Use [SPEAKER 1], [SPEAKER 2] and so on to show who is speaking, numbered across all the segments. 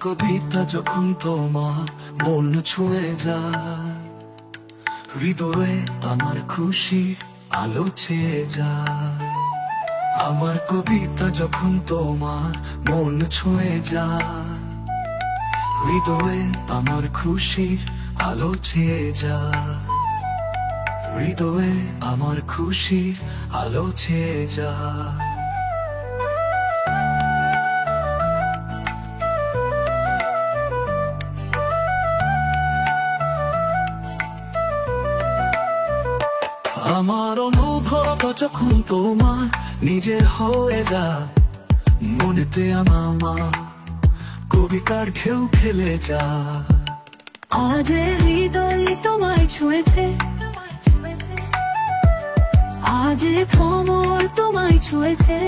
[SPEAKER 1] কবিতা যখন তোমার মন ছুঁয়ে যায়, হৃদয়ে আমার খুশি আলো ছেয়ে যায়। আমার কবিতা যখন তোমার মন ছুঁয়ে যায়, হৃদয়ে আমার খুশি আলো ছেয়ে যায়। হৃদয়ে আমার খুশি আলো ছেয়ে যায়। আমার অনুভব যখন তোমার নিজের হয়ে যায়, মনেতে আমার কবিতার ঢেউ খেলে যায়।
[SPEAKER 2] আজ হৃদয় তোমায় ছুঁয়েছে, আজ ভ্রমর তোমায় ছুঁয়েছে।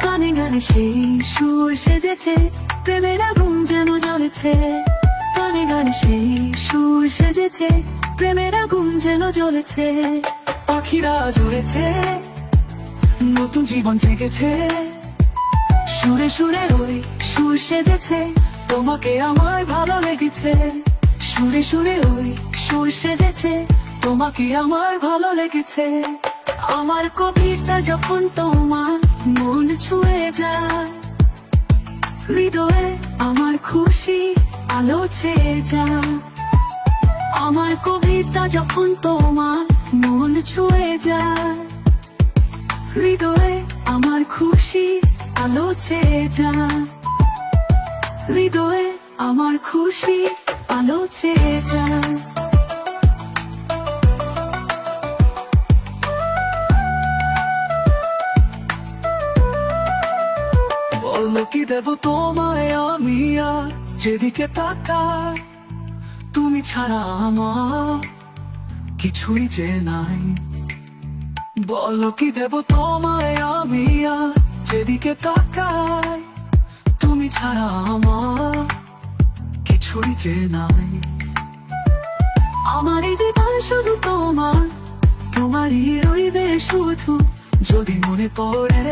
[SPEAKER 2] গানে গানে সেই সুর সেজেছে, প্রেমের আগুন যেন জ্বলেছে। গানে গানে সেই সুর সেজেছে, প্রেমের আগুন যেন জ্বলেছে।
[SPEAKER 1] পাখিরা জুড়েছে, নতুন জীবন জেগেছে।
[SPEAKER 2] সুরে সুরে ওই সুর সেজেছে,
[SPEAKER 1] তোমাকে আমার ভালো লেগেছে।
[SPEAKER 2] সুরে সুরে ওই সুর সেজেছে,
[SPEAKER 1] তোমাকে আমার ভালো লেগেছে।
[SPEAKER 2] আমার কবিতা যখন তোমার মন ছুঁয়ে যায়, হৃদয়ে আমার খুশি আলো ছেয়ে যায়। আমার কবিতা যখন তোমার মন ছুঁয়ে যায়, হৃদয়ে আমার খুশি আলো ছেয়ে যায়। হৃদয়ে আমার খুশি আলো ছেয়ে যায়।
[SPEAKER 1] বলো কি দেব তোমায় আমি, আর যেদিকে তাকাই তুমি ছাড়া আমার কিছুই যে নাই। বলো কি দেব তোমায় আমি, আর যেদিকে তাকাই তুমি ছাড়া আমার কিছুই যে নাই।
[SPEAKER 2] আমার এই জীবন শুধু তোমার, তোমারই রইবে শুধু।
[SPEAKER 1] যদি মনে পড়ে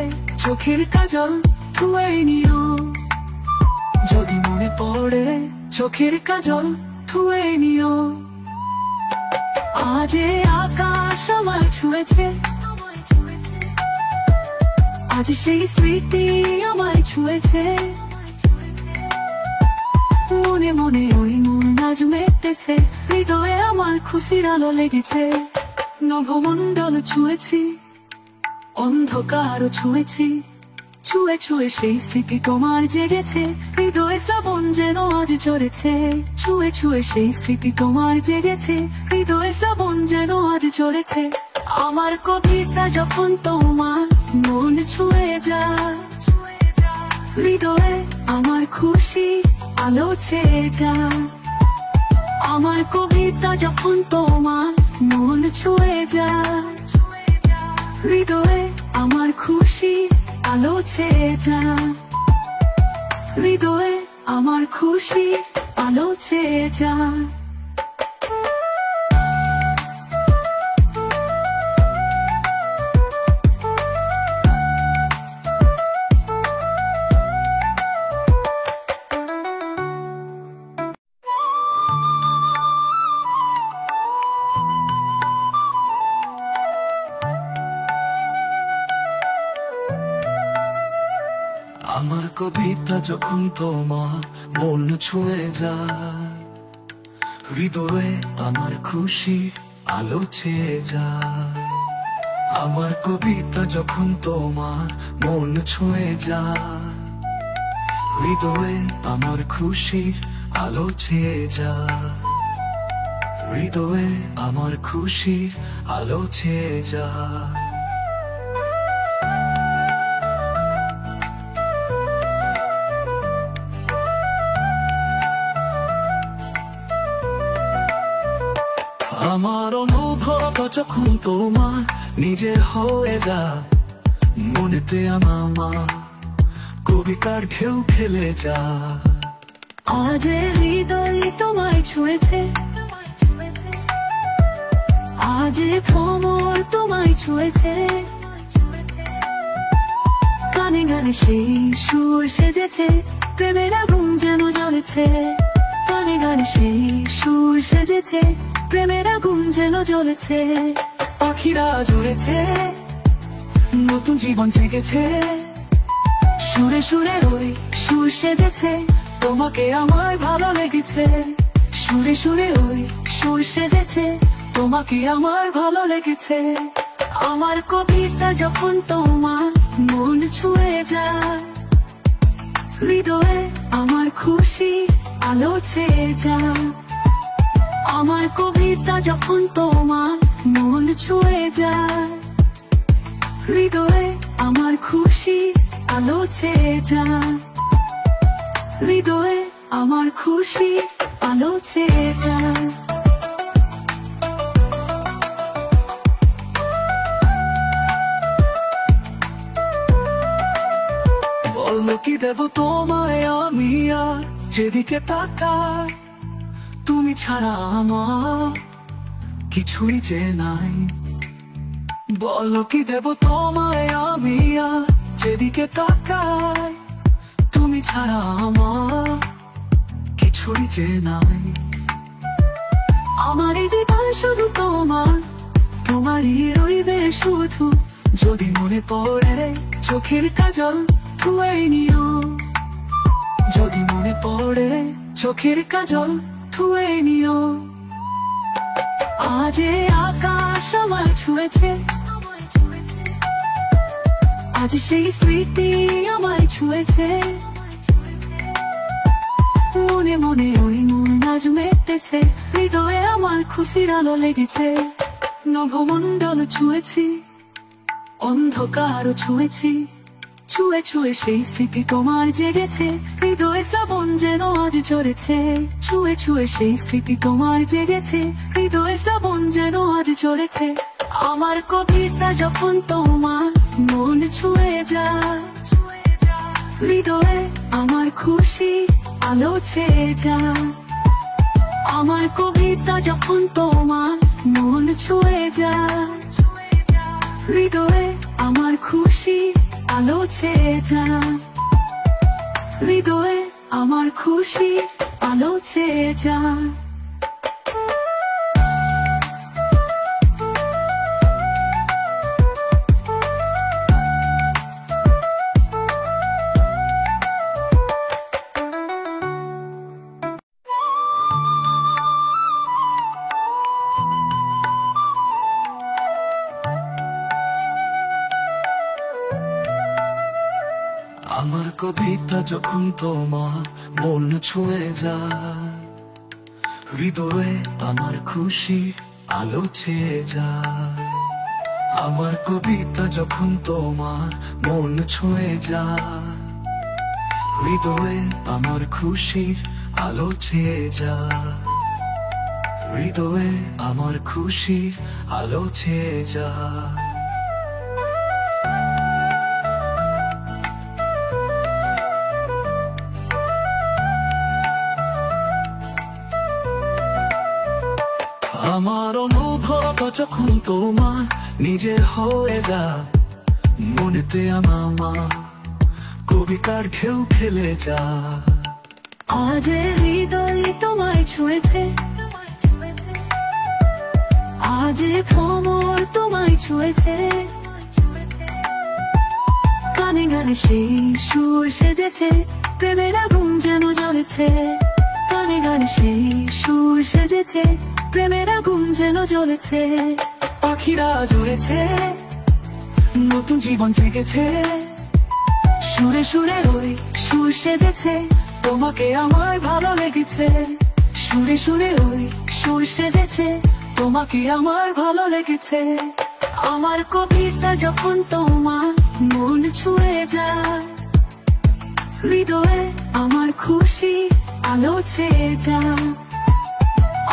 [SPEAKER 1] চোখের কাজল ধুয়ে নিও, যদি মনে পড়ে চোখের কাজল ধুয়ে নিও।
[SPEAKER 2] আজ আকাশ আমায় ছুঁয়েছে, আজ সেই স্মৃতি আমায় ছুঁয়েছে। মনে মনে ওই মন আজ মেতেছে, হৃদয়ে আমার খুশির আলো লেগেছে।
[SPEAKER 1] নভমণ্ডল ছুঁয়েছি, অন্ধকারও ছুঁয়েছি।
[SPEAKER 2] ছুঁয়ে ছুঁয়ে সেই স্মৃতি তোমার জেগেছে, হৃদয়ে শ্রাবণ যেন আজ ঝরেছে। ছুঁয়ে ছুঁয়ে সেই স্মৃতি তোমার জেগেছে, হৃদয়ে শ্রাবণ যেন আজ ঝরেছে। আমার কবিতা যখন তোমার মন ছুঁয়ে যায়, হৃদয়ে আমার খুশি আলো ছেয়ে যায়। আমার কবিতা যখন তোমার মন ছুঁয়ে যায়, হৃদয়ে আমার খুশি আলো ছেয়ে যায়। হৃদয়ে আমার খুশি আলো ছেয়ে যায়।
[SPEAKER 1] আমার কবিতা যখন তোমার মন ছুঁয়ে যায়, হৃদয়ে আমার খুশি আলো ছেয়ে যায়। আমার কবিতা যখন তোমার মন ছুঁয়ে যায়, হৃদয়ে আমার খুশি আলো ছেয়ে যায়। হৃদয়ে আমার খুশি আলো ছেয়ে যায়। আমার অনুভব যখন তোমার নিজের হয়ে যায়, মনেতে আমার কবিতার ঢেউ খেলে যায়।
[SPEAKER 2] আজ হৃদয় তোমায় ছুঁয়েছে, আজ ভ্রমর তোমায় ছুঁয়েছে। গানে গানে সেই সুর সেজেছে, প্রেমের আগুন যেন জ্বলেছে। গানে গানে সেই সুর সেজেছে, প্রেমের আগুন যেন জ্বলেছে।
[SPEAKER 1] পাখিরা জুড়েছে, নতুন জীবন জেগেছে।
[SPEAKER 2] সুরে সুরে ওই সুর সেজেছে,
[SPEAKER 1] তোমাকে আমার ভালো লেগেছে।
[SPEAKER 2] সুরে সুরে ওই সুর সেজেছে,
[SPEAKER 1] তোমাকে আমার ভালো লেগেছে।
[SPEAKER 2] আমার কবিতা যখন তোমার মন ছুঁয়ে যায়, হৃদয়ে আমার খুশি আলো ছেয়ে যায়। আমার কবিতা যখন তোমার মন ছুঁয়ে যায়, হৃদয়ে আমার খুশি আলো ছেয়ে যায়। হৃদয়ে আমার খুশি আলো ছেয়ে যায়।
[SPEAKER 1] বলো কি দেব তোমায় আমি আর যেদিকে তাকাই, তুমি ছাড়া আমার কিছুই যে নাই। বলো কি দেব তোমায় আমি আর যেদিকে তাকাই, তুমি ছাড়া আমার কিছুই যে নাই।
[SPEAKER 2] আমার এই জীবন শুধু তোমার, তোমারই রইবে শুধু।
[SPEAKER 1] যদি মনে পড়ে চোখের কাজল ধুয়ে নিও, যদি মনে পড়ে চোখের কাজল ধুয়ে নিও।
[SPEAKER 2] আজ এ আকাশ আমায় ছুঁয়েছে, আজ সেই স্মৃতি আমায় ছুঁয়েছে। মনে মনে ওই মন আজ মেতেছে, হৃদয়ে আমার খুশির আলো লেগেছে।
[SPEAKER 1] নভমণ্ডল ছুঁয়েছি, অন্ধকারও ছুঁয়েছি।
[SPEAKER 2] ছুঁয়ে ছুঁয়ে সেই স্মৃতি তোমার জেগেছে, হৃদয়ে শ্রাবণ যেন আজ ঝরেছে। ছুঁয়ে ছুঁয়ে সেই স্মৃতি তোমার জেগেছে, হৃদয়ে শ্রাবণ যেন আজ ঝরেছে। আমার কবিতা যখন তোমার মন ছুঁয়ে যায়, হৃদয়ে আমার খুশি আলো ছেয়ে যায়। আমার কবিতা যখন তোমার মন ছুঁয়ে যায়, হৃদয়ে আমার খুশি আলো ছেয়ে যায়। হৃদয়ে আমার খুশি আলো ছেয়ে যায়।
[SPEAKER 1] আমার কবিতা যখন তোমার মন ছুঁয়ে যায়, হৃদয়ে আমার খুশি আলো ছেয়ে যায়। আমার কবিতা যখন তোমার মন ছুঁয়ে যায়, হৃদয়ে আমার খুশি আলো ছেয়ে যায়। হৃদয়ে আমার খুশি আলো ছেয়ে যায়। আমার অনুভব যখন তোমার নিজের হয়ে যায়, মনেতে আমার কবিতার ঢেউ খেলে যায়।
[SPEAKER 2] আজ হৃদয় তোমায় ছুঁয়েছে, আজ ভ্রমর তোমায় ছুঁয়েছে। গানে গানে সেই সুর সেজেছে, প্রেমের আগুন যেন জ্বলেছে। গানে গানে সেই সুর সেজেছে, প্রেমের আগুন যেন জ্বলেছে।
[SPEAKER 1] পাখিরা জুড়েছে, নতুন জীবন জেগেছে।
[SPEAKER 2] সুরে সুরে ওই সুর সেজেছে,
[SPEAKER 1] তোমাকে আমার ভালো লেগেছে।
[SPEAKER 2] সুরে সুরে ওই সুর সেজেছে,
[SPEAKER 1] তোমাকে আমার ভালো লেগেছে।
[SPEAKER 2] আমার কবিতা যখন তোমার মন ছুঁয়ে যায়, হৃদয়ে আমার খুশি আলো ছেয়ে যায়।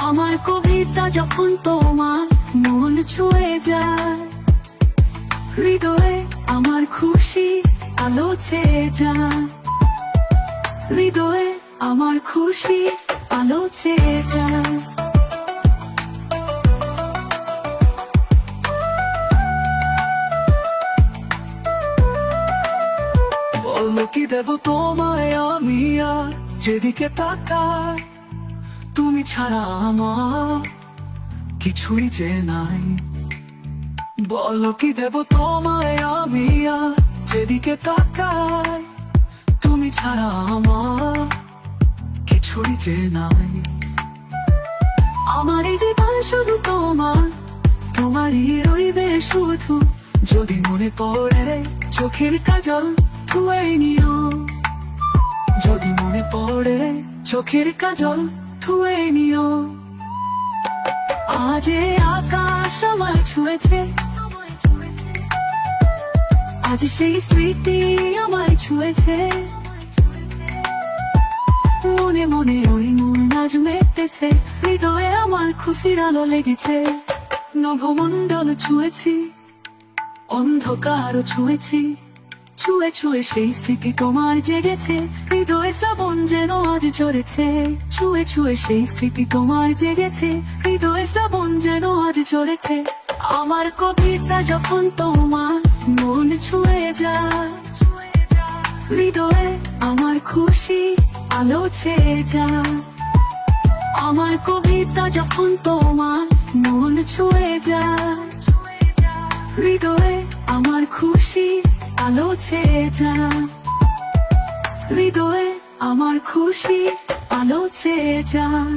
[SPEAKER 2] আমার কবিতা যখন তোমার মন ছুঁয়ে যায়, হৃদয়ে আমার খুশি আলো ছেয়ে যায়। হৃদয়ে আমার খুশি আলো ছেয়ে যায়।
[SPEAKER 1] কি দেব তোমায় আমি আর যেদিকে তাকাই তুমি ছাড়া আমার কিছুই যে নাই। বলো কি দেব তোমায় আমি আর যেদিকে তাকাই তুমি ছাড়া আমার কিছুই যে নাই।
[SPEAKER 2] আমার এই জীবন শুধু তোমার, তোমারই রইবে শুধু।
[SPEAKER 1] যদি মনে পড়ে
[SPEAKER 2] চোখের কাজল ধুয়ে নিও,
[SPEAKER 1] যদি মনে পড়ে
[SPEAKER 2] চোখের কাজল ধুয়ে নিও। আজ এই আকাশ আমায় ছুঁয়েছে, আজ সেই স্মৃতি আমায় ছুঁয়েছে। মনে মনে ওই মন আজ মেতেছে, হৃদয়ে আমার খুশির আলো লেগেছে। নভমণ্ডল ছুঁয়েছি, অন্ধকারও ছুঁয়েছি, ছুঁয়ে ছুঁয়ে সেই স্মৃতি তোমার জেগেছে। হৃদয়ে শ্রাবণ যেন আজ ঝরেছে, ছুঁয়ে ছুঁয়ে সেই স্মৃতি তোমার জেগেছে। হৃদয়ে শ্রাবণ যেন আজ ঝরেছে। আমার কবিতা যখন তোমার মন ছুঁয়ে যায়, হৃদয়ে আমার খুশি আলো ছেয়ে যায়। আমার কবিতা যখন তোমার মন ছুঁয়ে যায়, হৃদয়ে আমার খুশি আলো ছেয়ে যায়। হৃদয়ে আমার খুশি আলো ছেয়ে যায়।